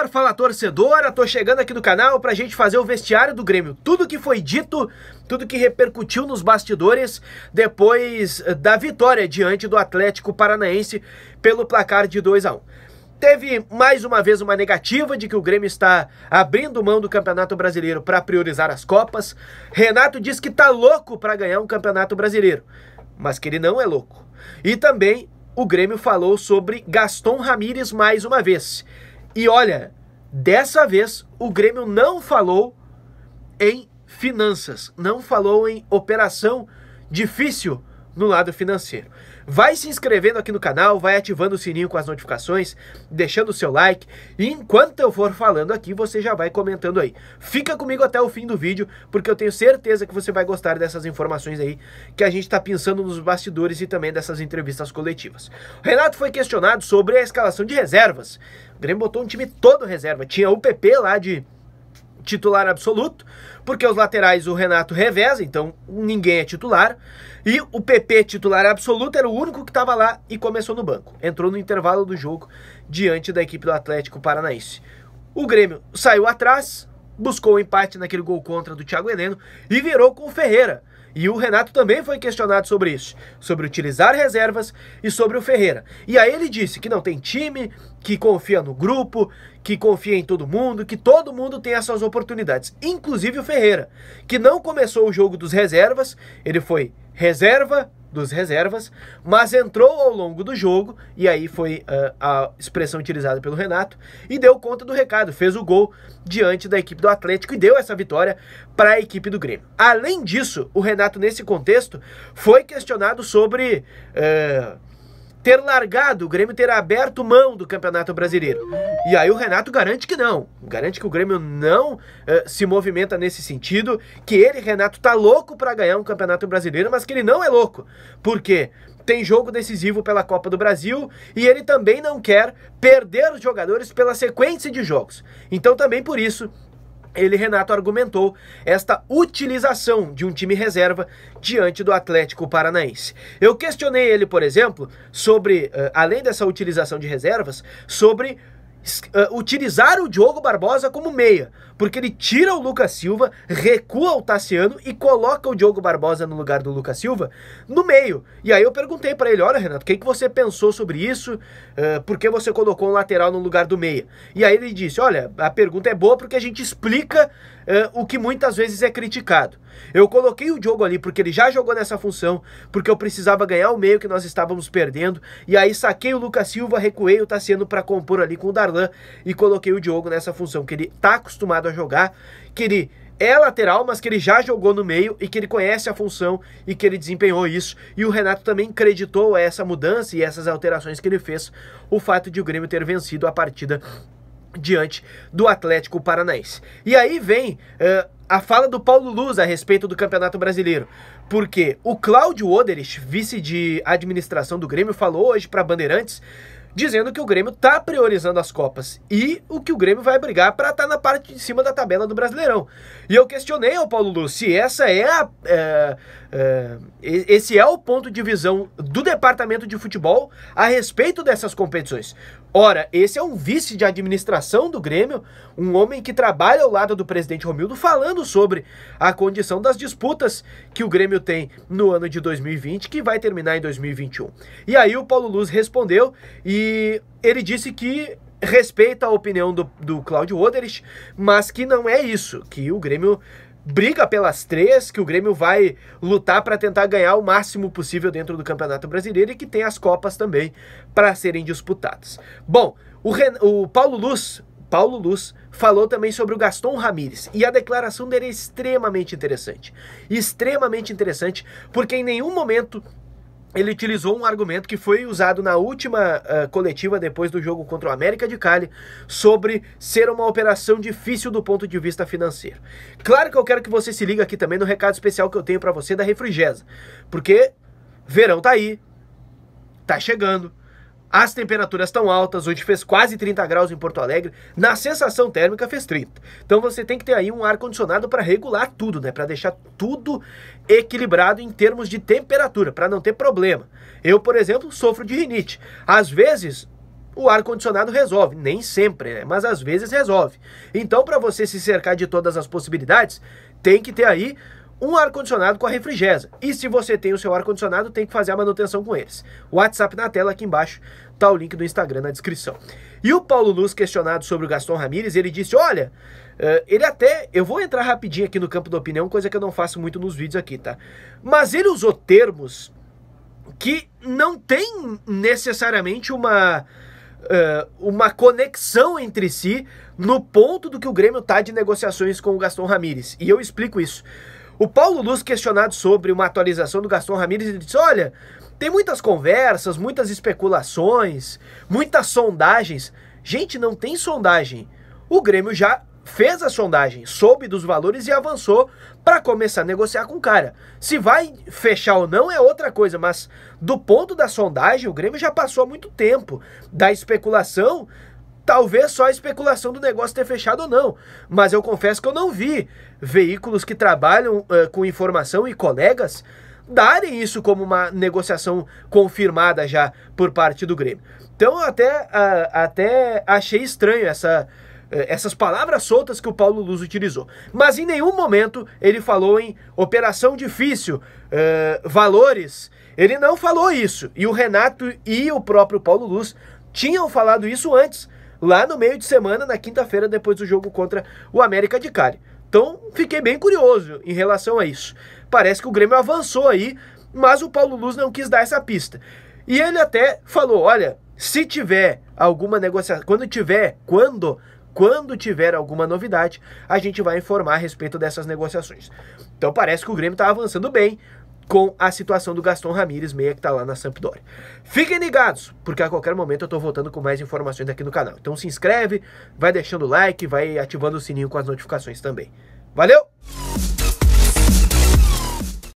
fala torcedora, tô chegando aqui no canal pra gente fazer o vestiário do Grêmio. Tudo que foi dito, tudo que repercutiu nos bastidores depois da vitória diante do Atlético Paranaense pelo placar de 2-1. Teve mais uma vez uma negativa de que o Grêmio está abrindo mão do Campeonato Brasileiro para priorizar as Copas. Renato diz que tá louco para ganhar um Campeonato Brasileiro, mas que ele não é louco. E também o Grêmio falou sobre Gaston Ramírez mais uma vez. E olha, dessa vez o Grêmio não falou em finanças, não falou em operação difícil no lado financeiro. Vai se inscrevendo aqui no canal, vai ativando o sininho com as notificações, deixando o seu like, e enquanto eu for falando aqui, você já vai comentando aí. Fica comigo até o fim do vídeo, porque eu tenho certeza que você vai gostar dessas informações aí, que a gente tá pensando nos bastidores e também dessas entrevistas coletivas. O Renato foi questionado sobre a escalação de reservas. O Grêmio botou um time todo reserva, tinha o PP lá de titular absoluto, porque os laterais o Renato reveza, então ninguém é titular, e o PP titular absoluto era o único que estava lá e começou no banco, entrou no intervalo do jogo diante da equipe do Atlético Paranaense. O Grêmio saiu atrás, buscou o empate naquele gol contra do Thiago Heleno e virou com o Ferreira. E o Renato também foi questionado sobre isso, sobre utilizar reservas e sobre o Ferreira. E aí ele disse que não tem time, que confia no grupo, que confia em todo mundo, que todo mundo tem as suas oportunidades, inclusive o Ferreira, que não começou o jogo dos reservas, ele foi reserva dos reservas, mas entrou ao longo do jogo, e aí foi a expressão utilizada pelo Renato, e deu conta do recado, fez o gol diante da equipe do Atlético e deu essa vitória para a equipe do Grêmio. Além disso, o Renato nesse contexto foi questionado sobre ter largado, o Grêmio ter aberto mão do Campeonato Brasileiro. E aí o Renato garante que não, garante que o Grêmio não se movimenta nesse sentido, que ele, Renato, tá louco para ganhar um Campeonato Brasileiro, mas que ele não é louco, porque tem jogo decisivo pela Copa do Brasil e ele também não quer perder os jogadores pela sequência de jogos. Então também por isso ele, Renato, argumentou esta utilização de um time reserva diante do Atlético Paranaense. Eu questionei ele, por exemplo, sobre, além dessa utilização de reservas, sobre utilizar o Diogo Barbosa como meia, porque ele tira o Lucas Silva, recua o Tassiano e coloca o Diogo Barbosa no lugar do Lucas Silva no meio. E aí eu perguntei para ele, olha, Renato, o que você pensou sobre isso? Por que você colocou um lateral no lugar do meia? E aí ele disse, olha, a pergunta é boa porque a gente explica o que muitas vezes é criticado. Eu coloquei o Diogo ali porque ele já jogou nessa função, porque eu precisava ganhar o meio que nós estávamos perdendo, e aí saquei o Lucas Silva, recuei o Tassiano para compor ali com o Darlan e coloquei o Diogo nessa função, que ele tá acostumado a jogar, que ele é lateral, mas que ele já jogou no meio e que ele conhece a função e que ele desempenhou isso. E o Renato também creditou a essa mudança e essas alterações que ele fez, o fato de o Grêmio ter vencido a partida diante do Atlético Paranaense. E aí vem a fala do Paulo Luz a respeito do Campeonato Brasileiro, porque o Cláudio Oderich, vice de administração do Grêmio, falou hoje para Bandeirantes, dizendo que o Grêmio tá priorizando as Copas e o que o Grêmio vai brigar para estar na parte de cima da tabela do Brasileirão. E eu questionei ao Paulo Luz se essa esse é o ponto de visão do departamento de futebol a respeito dessas competições. Ora, esse é um vice de administração do Grêmio, um homem que trabalha ao lado do presidente Romildo, falando sobre a condição das disputas que o Grêmio tem no ano de 2020, que vai terminar em 2021. E aí o Paulo Luz respondeu e ele disse que respeita a opinião do Cláudio Oderich, mas que não é isso, que o Grêmio briga pelas três, que o Grêmio vai lutar para tentar ganhar o máximo possível dentro do Campeonato Brasileiro e que tem as Copas também para serem disputadas. Bom, o Paulo Luz falou também sobre o Gaston Ramírez e a declaração dele é extremamente interessante, porque em nenhum momento ele utilizou um argumento que foi usado na última coletiva depois do jogo contra o América de Cali sobre ser uma operação difícil do ponto de vista financeiro. Claro que eu quero que você se ligue aqui também no recado especial que eu tenho para você da Refrigesa, porque verão tá aí, tá chegando, as temperaturas estão altas, hoje fez quase 30 graus em Porto Alegre, na sensação térmica fez 30. Então você tem que ter aí um ar-condicionado para regular tudo, né? Para deixar tudo equilibrado em termos de temperatura, para não ter problema. Eu, por exemplo, sofro de rinite. Às vezes, o ar-condicionado resolve. Nem sempre, né? Mas às vezes resolve. Então, para você se cercar de todas as possibilidades, tem que ter aí um ar-condicionado com a Refrigesa. E se você tem o seu ar-condicionado, tem que fazer a manutenção com eles. O WhatsApp na tela, aqui embaixo tá o link do Instagram na descrição. E o Paulo Luz, questionado sobre o Gaston Ramírez, ele disse, olha, eu vou entrar rapidinho aqui no campo da opinião, coisa que eu não faço muito nos vídeos aqui, tá? Mas ele usou termos que não tem necessariamente uma conexão entre si no ponto do que o Grêmio tá de negociações com o Gaston Ramírez. E eu explico isso. O Paulo Luz, questionado sobre uma atualização do Gaston Ramírez, ele disse, olha, tem muitas conversas, muitas especulações, muitas sondagens. Gente, não tem sondagem. O Grêmio já fez a sondagem, soube dos valores e avançou para começar a negociar com o cara. Se vai fechar ou não é outra coisa, mas do ponto da sondagem, o Grêmio já passou há muito tempo. Da especulação, talvez só a especulação do negócio ter fechado ou não. Mas eu confesso que eu não vi veículos que trabalham com informação e colegas darem isso como uma negociação confirmada já por parte do Grêmio. Então eu até achei estranho essas palavras soltas que o Paulo Luz utilizou. Mas em nenhum momento ele falou em operação difícil, valores. Ele não falou isso. E o Renato e o próprio Paulo Luz tinham falado isso antes, lá no meio de semana, na quinta-feira, depois do jogo contra o América de Cali. Então, fiquei bem curioso em relação a isso. Parece que o Grêmio avançou aí, mas o Paulo Luz não quis dar essa pista. E ele até falou, olha, se tiver alguma negociação, quando tiver alguma novidade, a gente vai informar a respeito dessas negociações. Então parece que o Grêmio está avançando bem com a situação do Gaston Ramírez, meia que está lá na Sampdoria. Fiquem ligados, porque a qualquer momento eu estou voltando com mais informações aqui no canal. Então se inscreve, vai deixando o like, vai ativando o sininho com as notificações também. Valeu!